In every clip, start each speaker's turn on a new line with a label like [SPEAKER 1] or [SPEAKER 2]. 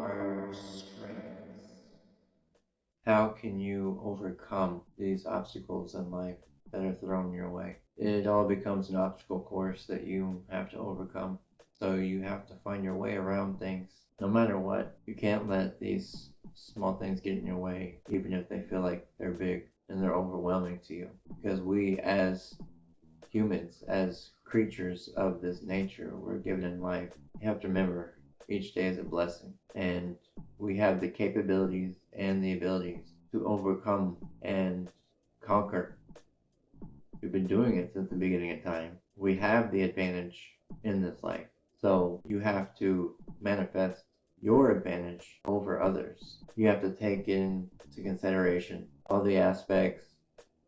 [SPEAKER 1] are strengths? How can you overcome these obstacles in life that are thrown your way? It all becomes an obstacle course that you have to overcome. So you have to find your way around things no matter what. You can't let these small things get in your way, even if they feel like they're big and they're overwhelming to you. Because we, as humans, as creatures of this nature, we're given in life. You have to remember each day is a blessing, and we have the capabilities and the abilities to overcome and conquer. We've been doing it since the beginning of time. We have the advantage in this life. So you have to manifest your advantage over others. You have to take into consideration all the aspects,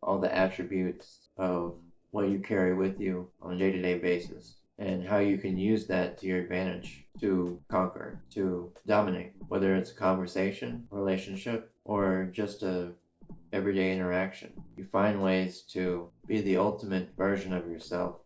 [SPEAKER 1] all the attributes of what you carry with you on a day-to-day basis and how you can use that to your advantage to conquer, to dominate, whether it's a conversation, relationship, or just a everyday interaction. You find ways to be the ultimate version of yourself.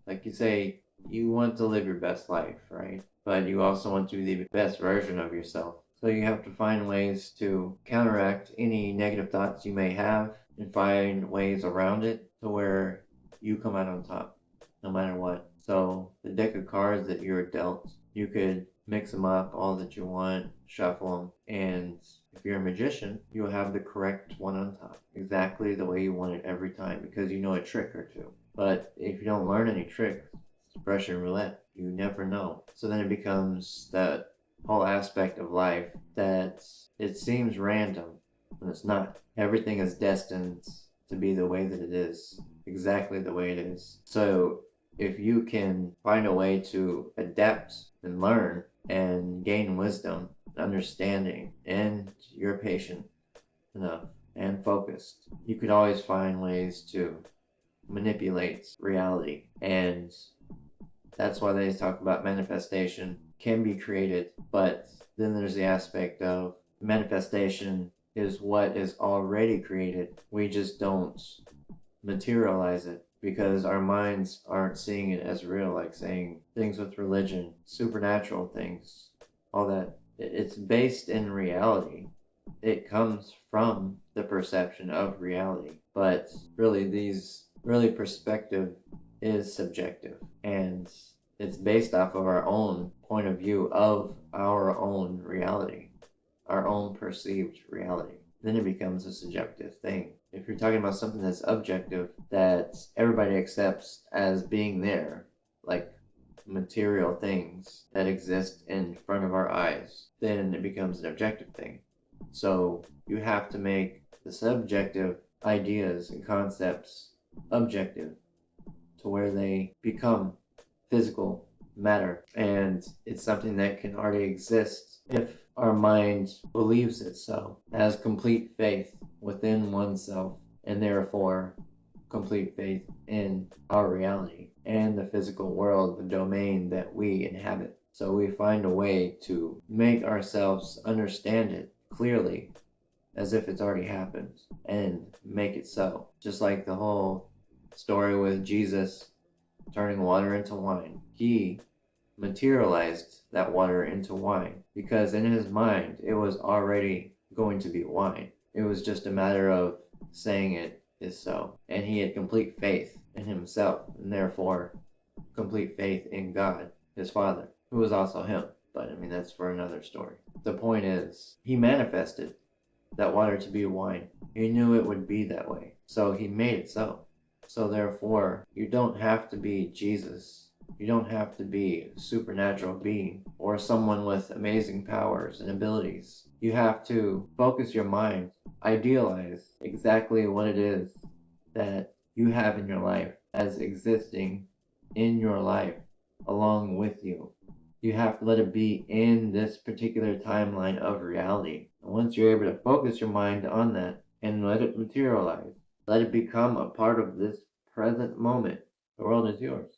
[SPEAKER 1] Like you say, you want to live your best life, right? But you also want to be the best version of yourself. So you have to find ways to counteract any negative thoughts you may have and find ways around it to where you come out on top, no matter what. So the deck of cards that you're dealt, you could mix them up all that you want, shuffle them, and if you're a magician, you'll have the correct one on top, exactly the way you want it every time, because you know a trick or two. But if you don't learn any tricks, it's Russian roulette. You never know. So then it becomes that whole aspect of life that it seems random when it's not. Everything is destined to be the way that it is, exactly the way it is. So if you can find a way to adapt and learn and gain wisdom, understanding, and you're patient enough and focused, you could always find ways to manipulate reality. And that's why they talk about manifestation can be created, but then there's the aspect of manifestation is what is already created. We just don't materialize it because our minds aren't seeing it as real, like saying things with religion, supernatural things, all that. It's based in reality. It comes from the perception of reality. But really perspective is subjective, and it's based off of our own point of view of our own reality, our own perceived reality. Then it becomes a subjective thing. If you're talking about something that's objective, that everybody accepts as being there, like material things that exist in front of our eyes, then it becomes an objective thing. So you have to make the subjective ideas and concepts objective to where they become physical matter, and it's something that can already exist if our mind believes it so, has complete faith within oneself, and therefore complete faith in our reality and the physical world, the domain that we inhabit. So we find a way to make ourselves understand it clearly as if it's already happened and make it so. Just like the whole story with Jesus turning water into wine. He materialized that water into wine because in his mind it was already going to be wine. It was just a matter of saying it is so. And he had complete faith in himself and therefore complete faith in God, his Father, who was also him. But I mean, that's for another story. The point is, he manifested that water to be wine. He knew it would be that way. So he made it so. So therefore, you don't have to be Jesus. You don't have to be a supernatural being or someone with amazing powers and abilities. You have to focus your mind, idealize exactly what it is that you have in your life as existing in your life along with you. You have to let it be in this particular timeline of reality. And once you're able to focus your mind on that and let it materialize, let it become a part of this present moment, the world is yours.